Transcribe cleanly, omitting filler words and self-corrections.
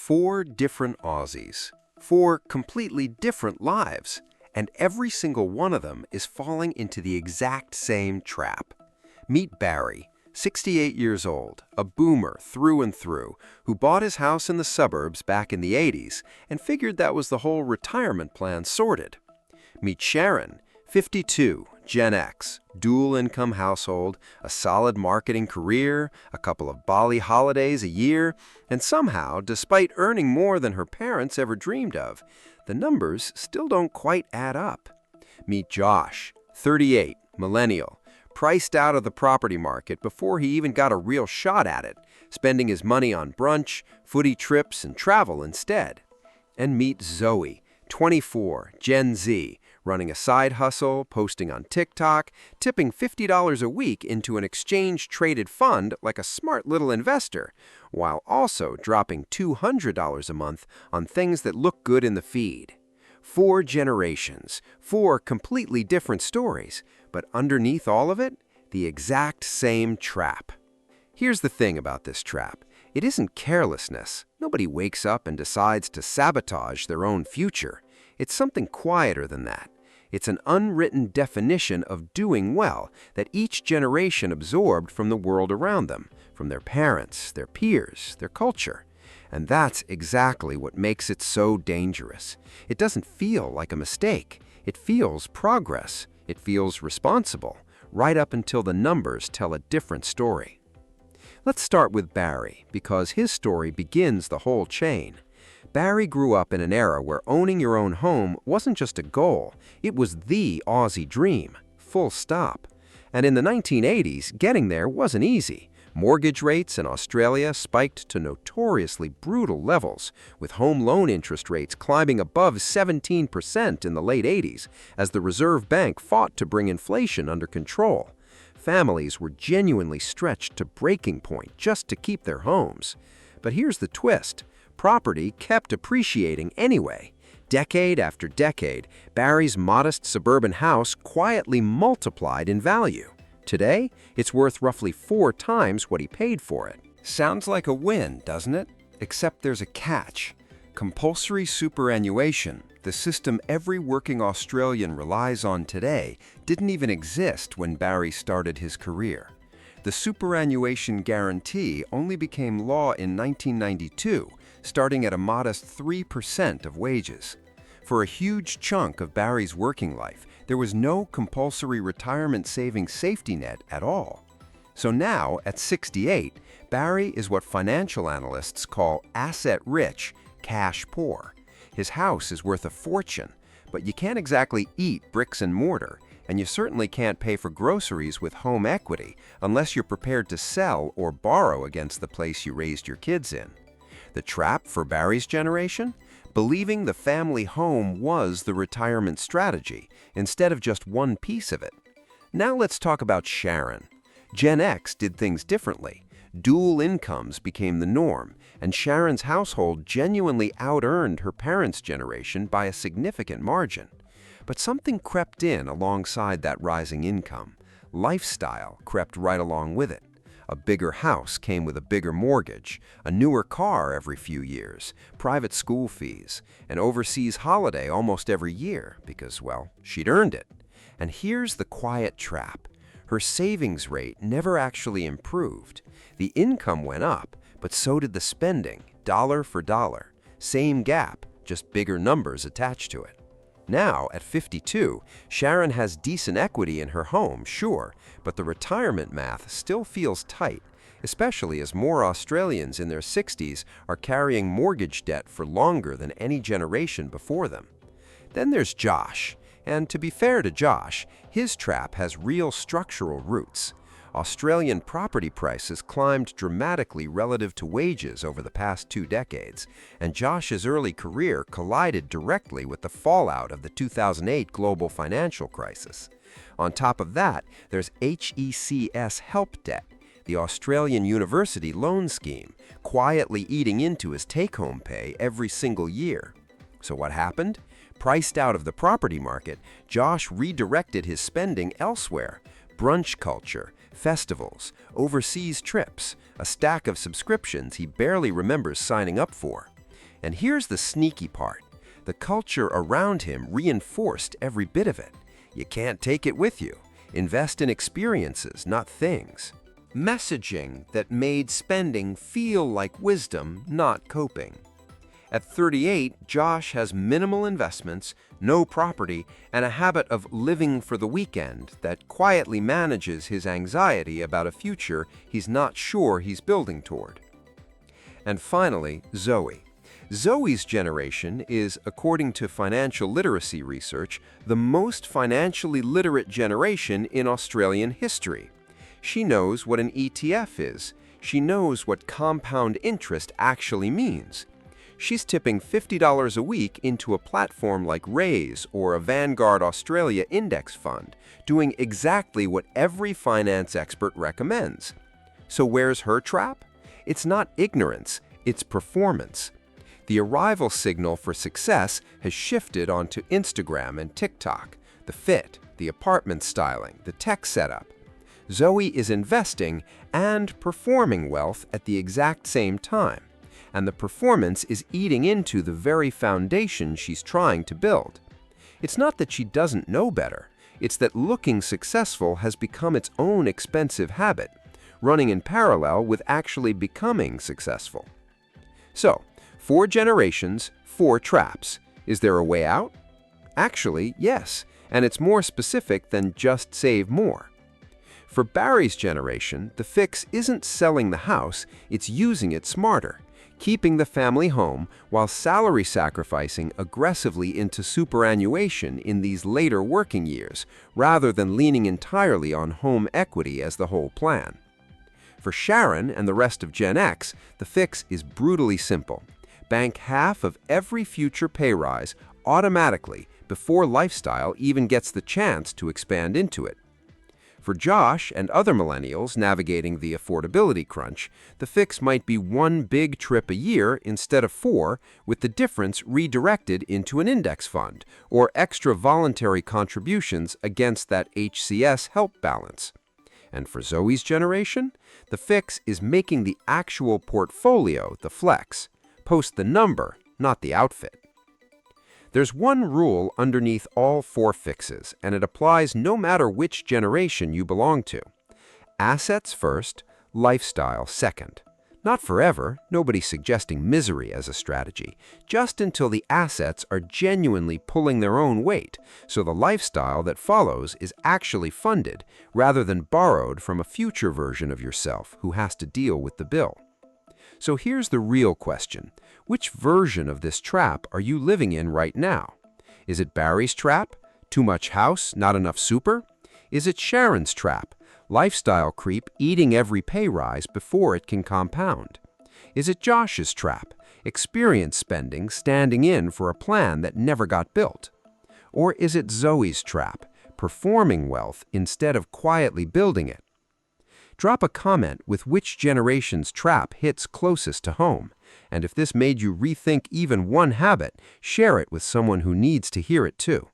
Four different Aussies, four completely different lives, and every single one of them is falling into the exact same trap. Meet Barry, 68 years old, a boomer through and through, who bought his house in the suburbs back in the 80s and figured that was the whole retirement plan sorted. Meet Sharon, 52, Gen X, dual-income household, a solid marketing career, a couple of Bali holidays a year, and somehow, despite earning more than her parents ever dreamed of, the numbers still don't quite add up. Meet Josh, 38, millennial, priced out of the property market before he even got a real shot at it, spending his money on brunch, footy trips, and travel instead. And meet Zoe, 24, Gen Z, running a side hustle, posting on TikTok, tipping $50 a week into an exchange-traded fund like a smart little investor, while also dropping $200 a month on things that look good in the feed. Four generations, four completely different stories, but underneath all of it, the exact same trap. Here's the thing about this trap. It isn't carelessness. Nobody wakes up and decides to sabotage their own future. It's something quieter than that. It's an unwritten definition of doing well that each generation absorbed from the world around them, from their parents, their peers, their culture. And that's exactly what makes it so dangerous. It doesn't feel like a mistake. It feels progress. It feels responsible, right up until the numbers tell a different story. Let's start with Barry, because his story begins the whole chain. Barry grew up in an era where owning your own home wasn't just a goal, it was the Aussie dream, full stop. And in the 1980s, getting there wasn't easy. Mortgage rates in Australia spiked to notoriously brutal levels, with home loan interest rates climbing above 17% in the late 80s as the Reserve Bank fought to bring inflation under control. Families were genuinely stretched to breaking point just to keep their homes. But here's the twist. Property kept appreciating anyway. Decade after decade, Barry's modest suburban house quietly multiplied in value. Today, it's worth roughly 4 times what he paid for it. Sounds like a win, doesn't it? Except there's a catch. Compulsory superannuation, the system every working Australian relies on today, didn't even exist when Barry started his career. The superannuation guarantee only became law in 1992, starting at a modest 3% of wages. For a huge chunk of Barry's working life, there was no compulsory retirement savings safety net at all. So now, at 68, Barry is what financial analysts call asset-rich, cash-poor. His house is worth a fortune, but you can't exactly eat bricks and mortar, and you certainly can't pay for groceries with home equity unless you're prepared to sell or borrow against the place you raised your kids in. The trap for Barry's generation? Believing the family home was the retirement strategy, instead of just one piece of it. Now let's talk about Sharon. Gen X did things differently. Dual incomes became the norm, and Sharon's household genuinely out-earned her parents' generation by a significant margin. But something crept in alongside that rising income. Lifestyle crept right along with it. A bigger house came with a bigger mortgage, a newer car every few years, private school fees, an overseas holiday almost every year because, well, she'd earned it. And here's the quiet trap. Her savings rate never actually improved. The income went up, but so did the spending, dollar for dollar. Same gap, just bigger numbers attached to it. Now, at 52, Sharon has decent equity in her home, sure, but the retirement math still feels tight, especially as more Australians in their 60s are carrying mortgage debt for longer than any generation before them. Then there's Josh, and to be fair to Josh, his trap has real structural roots. Australian property prices climbed dramatically relative to wages over the past 2 decades, and Josh's early career collided directly with the fallout of the 2008 global financial crisis. On top of that, there's HECS help debt, the Australian university loan scheme, quietly eating into his take-home pay every single year. So what happened? Priced out of the property market, Josh redirected his spending elsewhere. Brunch culture, festivals, overseas trips, a stack of subscriptions he barely remembers signing up for. And here's the sneaky part. The culture around him reinforced every bit of it. You can't take it with you. Invest in experiences, not things. Messaging that made spending feel like wisdom, not coping. At 38, Josh has minimal investments, no property, and a habit of living for the weekend that quietly manages his anxiety about a future he's not sure he's building toward. And finally, Zoe. Zoe's generation is, according to financial literacy research, the most financially literate generation in Australian history. She knows what an ETF is. She knows what compound interest actually means. She's tipping $50 a week into a platform like Raise or a Vanguard Australia index fund, doing exactly what every finance expert recommends. So where's her trap? It's not ignorance, it's performance. The arrival signal for success has shifted onto Instagram and TikTok, the fit, the apartment styling, the tech setup. Zoe is investing and performing wealth at the exact same time, and the performance is eating into the very foundation she's trying to build. It's not that she doesn't know better, it's that looking successful has become its own expensive habit, running in parallel with actually becoming successful. So, 4 generations, 4 traps. Is there a way out? Actually, yes, and it's more specific than just save more. For Barry's generation, the fix isn't selling the house, it's using it smarter, keeping the family home while salary sacrificing aggressively into superannuation in these later working years, rather than leaning entirely on home equity as the whole plan. For Sharon and the rest of Gen X, the fix is brutally simple. Bank half of every future pay rise automatically before lifestyle even gets the chance to expand into it. For Josh and other millennials navigating the affordability crunch, the fix might be 1 big trip a year instead of 4, with the difference redirected into an index fund or extra voluntary contributions against that HCS help balance. And for Zoe's generation, the fix is making the actual portfolio the flex. Post the number, not the outfit. There's one rule underneath all 4 fixes, and it applies no matter which generation you belong to. Assets first, lifestyle second. Not forever, nobody's suggesting misery as a strategy, just until the assets are genuinely pulling their own weight, so the lifestyle that follows is actually funded, rather than borrowed from a future version of yourself who has to deal with the bill. So here's the real question. Which version of this trap are you living in right now? Is it Barry's trap? Too much house, not enough super? Is it Sharon's trap? Lifestyle creep eating every pay rise before it can compound? Is it Josh's trap? Experience spending standing in for a plan that never got built? Or is it Zoe's trap? Performing wealth instead of quietly building it? Drop a comment with which generation's trap hits closest to home. And if this made you rethink even one habit, share it with someone who needs to hear it too.